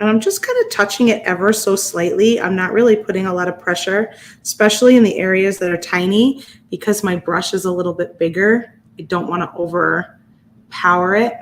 And I'm just kind of touching it ever so slightly. I'm not really putting a lot of pressure, especially in the areas that are tiny, because my brush is a little bit bigger. I don't want to overpower it.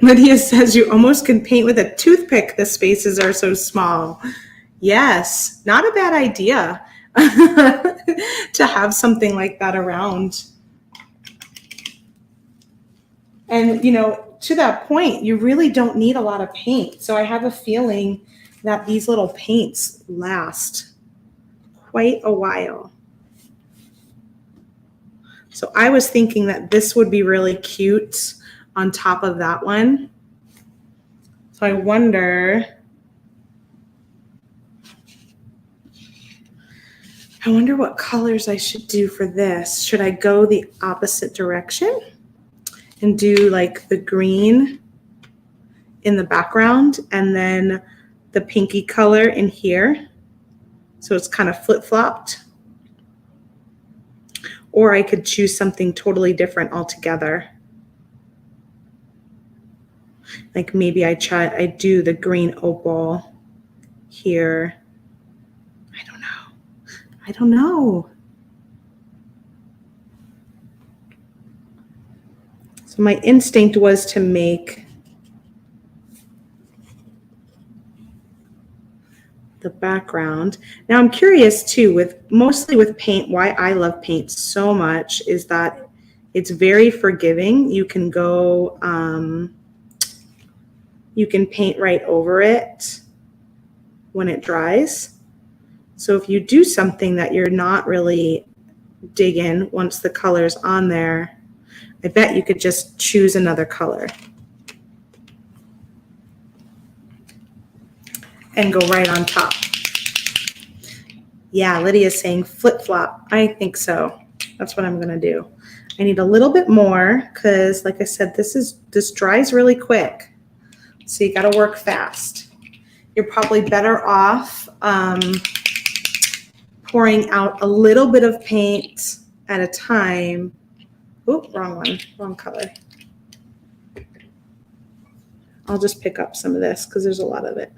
Lydia says you almost can paint with a toothpick. The spaces are so small. Yes, not a bad idea to have something like that around. And, you know, to that point, you really don't need a lot of paint. So I have a feeling that these little paints last quite a while. So I was thinking that this would be really cute on top of that one. So I wonder what colors I should do for this. Should I go the opposite direction and do like the green in the background and then the pinky color in here? So it's kind of flip-flopped. Or I could choose something totally different altogether. Like maybe I do the green opal here. I don't know. So my instinct was to make the background. Now I'm curious too, mostly with paint, why I love paint so much is that it's very forgiving. You can go, you can paint right over it when it dries. So if you do something that you're not really digging once the color's on there, I bet you could just choose another color. and go right on top. Yeah, Lydia's saying flip-flop. I think so. That's what I'm going to do. I need a little bit more because, like I said, this dries really quick. So you got to work fast. You're probably better off pouring out a little bit of paint at a time. Oop, wrong one, wrong color. I'll just pick up some of this because there's a lot of it.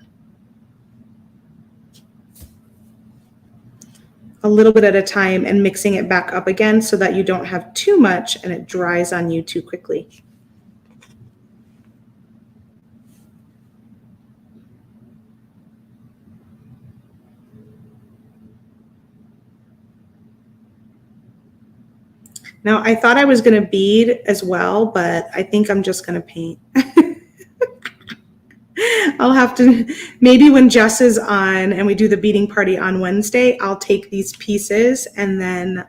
A little bit at a time and mixing it back up again so that you don't have too much and it dries on you too quickly. Now, I thought I was going to bead as well, but I think I'm just going to paint. I'll have to, maybe when Jess is on and we do the beading party on Wednesday, I'll take these pieces and then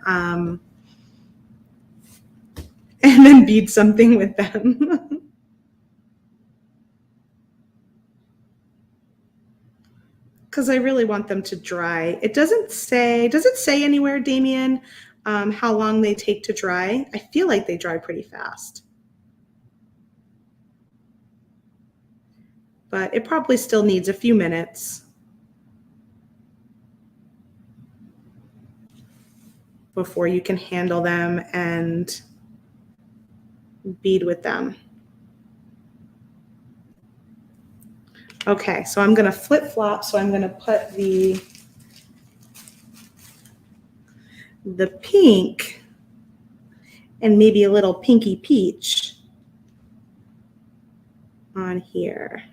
bead something with them. Because I really want them to dry. It doesn't say, does it say anywhere, Damien, how long they take to dry? I feel like they dry pretty fast. But it probably still needs a few minutes before you can handle them and bead with them. Okay, so I'm going to flip-flop. So I'm going to put the pink and maybe a little pinky peach on here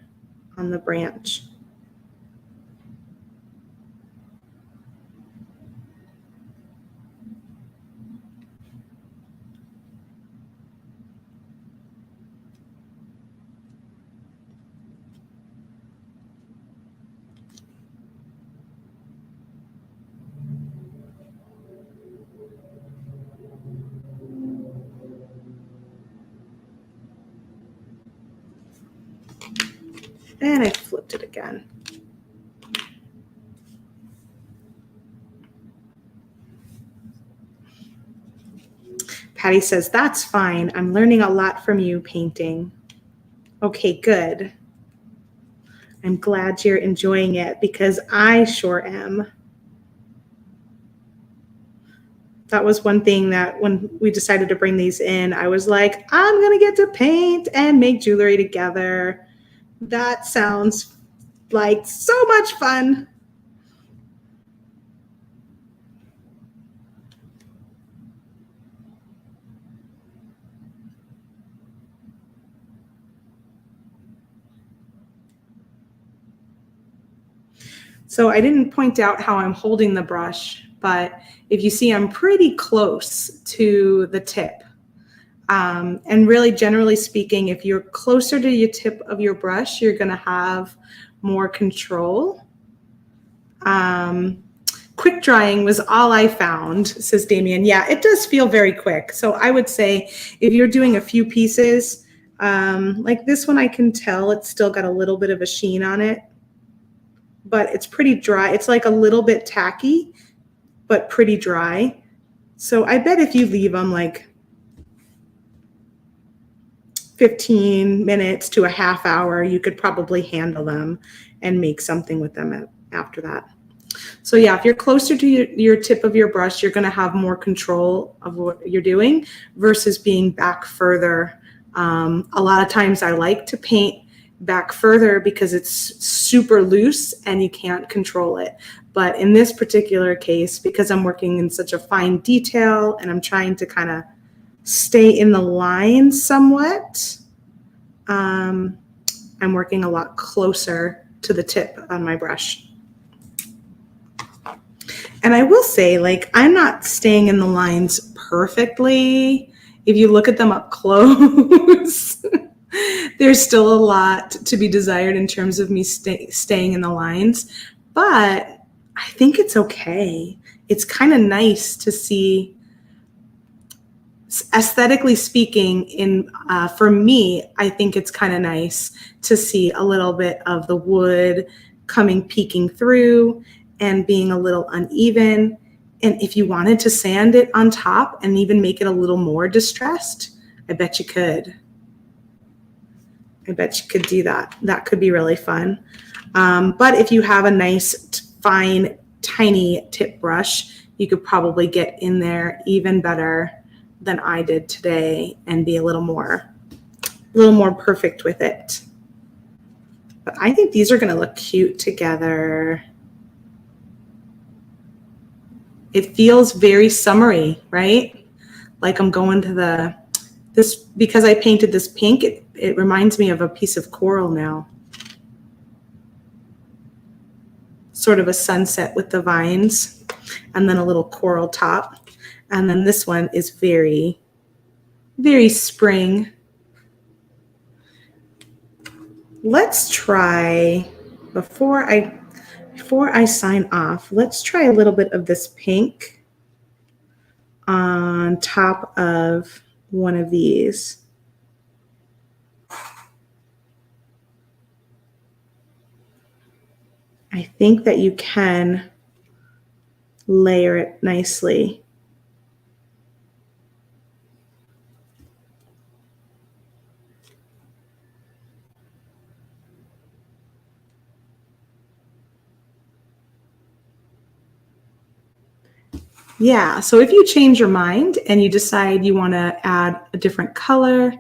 on the branch. And I flipped it again. Patty says, that's fine. I'm learning a lot from you painting. Okay, good. I'm glad you're enjoying it because I sure am. That was one thing that when we decided to bring these in, I was like, I'm going to get to paint and make jewelry together. That sounds like so much fun. So I didn't point out how I'm holding the brush, but if you see, I'm pretty close to the tip. And really, generally speaking, if you're closer to your tip of your brush, you're going to have more control. Quick drying was all I found, says Damien. Yeah, it does feel very quick. So I would say if you're doing a few pieces, like this one, I can tell it's still got a little bit of a sheen on it, but it's pretty dry. It's like a little bit tacky, but pretty dry. So I bet if you leave them like 15 minutes to a half hour, you could probably handle them and make something with them after that. So yeah, if you're closer to your tip of your brush, you're going to have more control of what you're doing versus being back further. A lot of times I like to paint back further because it's super loose and you can't control it. But in this particular case, because I'm working in such a fine detail and I'm trying to kind of stay in the line somewhat, I'm working a lot closer to the tip on my brush. And I will say, like, I'm not staying in the lines perfectly. If you look at them up close, there's still a lot to be desired in terms of me staying in the lines, but I think it's okay. It's kind of nice to see, aesthetically speaking, for me, I think it's kind of nice to see a little bit of the wood peeking through and being a little uneven. And if you wanted to sand it on top and even make it a little more distressed, I bet you could. I bet you could do that. That could be really fun. But if you have a nice, fine, tiny tip brush, you could probably get in there even better than I did today and be a little more perfect with it. But I think these are going to look cute together. It feels very summery, right? Like I'm going to this, because I painted this pink, it reminds me of a piece of coral now. Sort of a sunset with the vines and then a little coral top. And then this one is very, very spring. Let's try, before I sign off, let's try a little bit of this pink on top of one of these. I think that you can layer it nicely. Yeah, so if you change your mind and you decide you want to add a different color,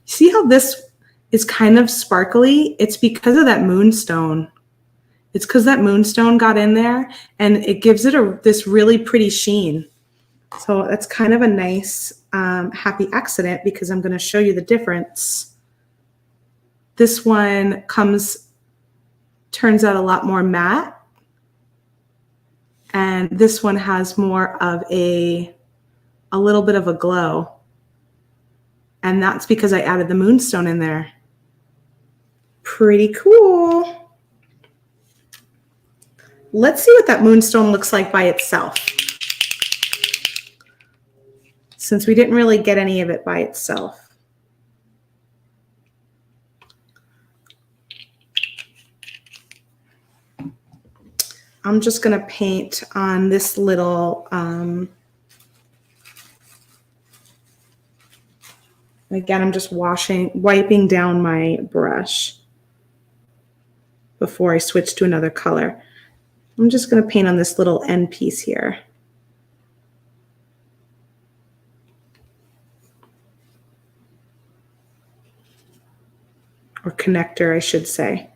see how this is kind of sparkly? It's because of that moonstone. It's because that moonstone got in there and it gives it this really pretty sheen. So that's kind of a nice happy accident because I'm going to show you the difference. This one turns out a lot more matte. And this one has more of a little bit of a glow. And that's because I added the moonstone in there. Pretty cool. Let's see what that moonstone looks like by itself. Since we didn't really get any of it by itself. I'm just going to paint on this little, again, I'm just wiping down my brush before I switch to another color. I'm just going to paint on this little end piece here. Or connector, I should say.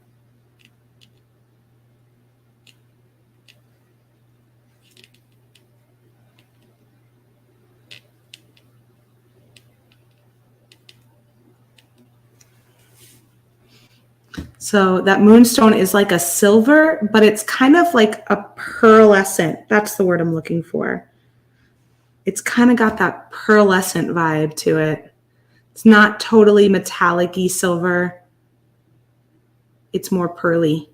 So that moonstone is like a silver, but it's kind of like a pearlescent. That's the word I'm looking for. It's kind of got that pearlescent vibe to it. It's not totally metallic-y silver. It's more pearly.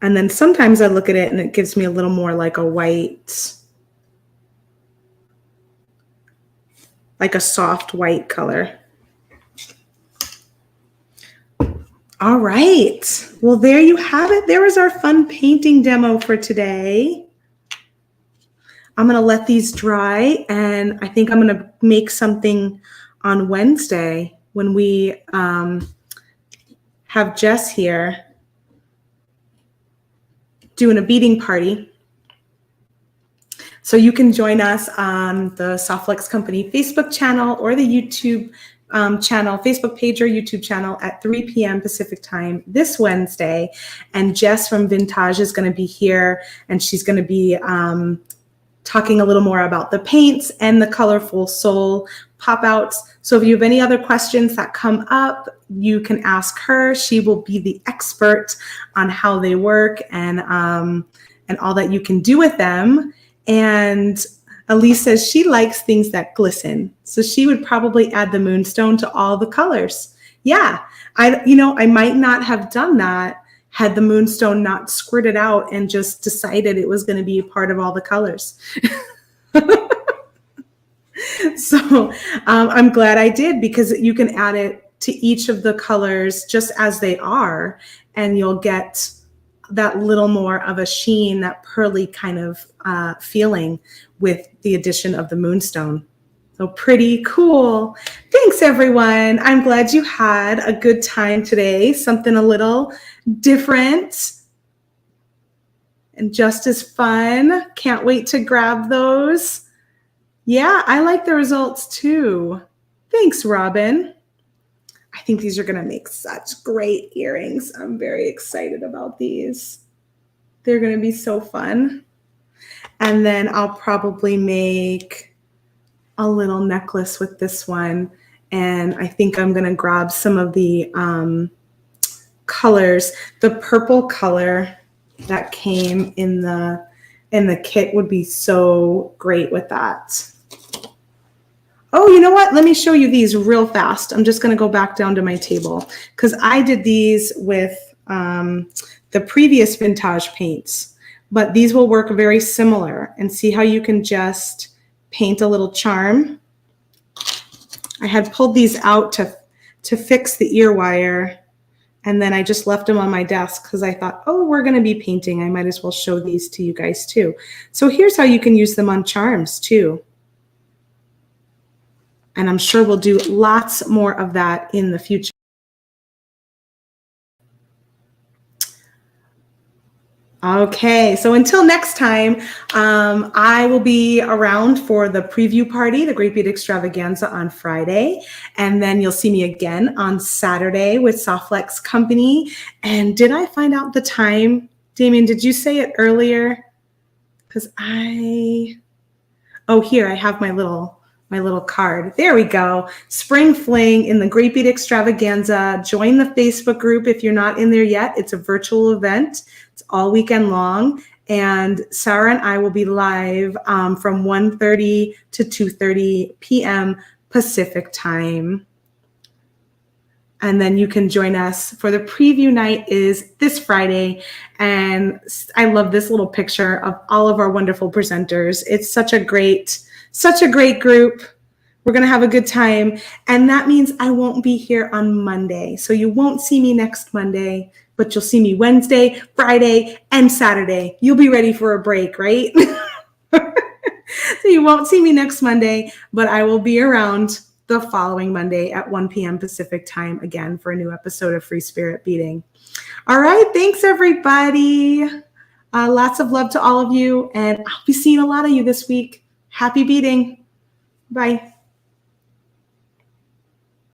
And then sometimes I look at it and it gives me a little more like a white, like a soft white color. All right. Well, there you have it. There was our fun painting demo for today. I'm going to let these dry, and I think I'm going to make something on Wednesday when we have Jess here doing a beading party. So you can join us on the Softflex Company Facebook channel or the YouTube channel, Facebook page or YouTube channel at 3 p.m. Pacific time this Wednesday. And Jess from Vintage is going to be here, and she's going to be talking a little more about the paints and the Colourful Soul pop-outs. So if you have any other questions that come up, you can ask her. She will be the expert on how they work and all that you can do with them. And Elise says she likes things that glisten. So she would probably add the moonstone to all the colors. Yeah, I might not have done that had the moonstone not squirted out and just decided it was going to be a part of all the colors. So I'm glad I did, because you can add it to each of the colors just as they are, and you'll get that little more of a sheen, that pearly kind of feeling with the addition of the Moonstone. So pretty cool. Thanks, everyone. I'm glad you had a good time today. Something a little different and just as fun. Can't wait to grab those. Yeah, I like the results too. Thanks, Robin. I think these are going to make such great earrings. I'm very excited about these. They're going to be so fun. And then I'll probably make a little necklace with this one. And I think I'm going to grab some of the colors. The purple color that came in the kit would be so great with that. Oh, you know what? Let me show you these real fast. I'm just going to go back down to my table because I did these with the previous vintage paints, but these will work very similar. And see how you can just paint a little charm. I had pulled these out to fix the ear wire, and then I just left them on my desk because I thought, oh, we're going to be painting. I might as well show these to you guys too. So here's how you can use them on charms too. And I'm sure we'll do lots more of that in the future. Okay, so until next time, I will be around for the preview party, the Great Bead Extravaganza on Friday. And then you'll see me again on Saturday with Softflex Company. And did I find out the time? Damien, did you say it earlier? Because oh, here, I have my little card. There we go. Spring Fling in the Great Bead Extravaganza. Join the Facebook group if you're not in there yet. It's a virtual event. It's all weekend long. And Sarah and I will be live from 1:30 to 2:30 p.m. Pacific time. And then you can join us for the preview night is this Friday. And I love this little picture of all of our wonderful presenters. It's such a great group. We're going to have a good time. And that means I won't be here on Monday. So you won't see me next Monday, but you'll see me Wednesday, Friday, and Saturday. You'll be ready for a break, right? So you won't see me next Monday, but I will be around the following Monday at 1 p.m. Pacific time again for a new episode of Free Spirit Beading. All right. Thanks, everybody. Lots of love to all of you. And I'll be seeing a lot of you this week. Happy beading. Bye.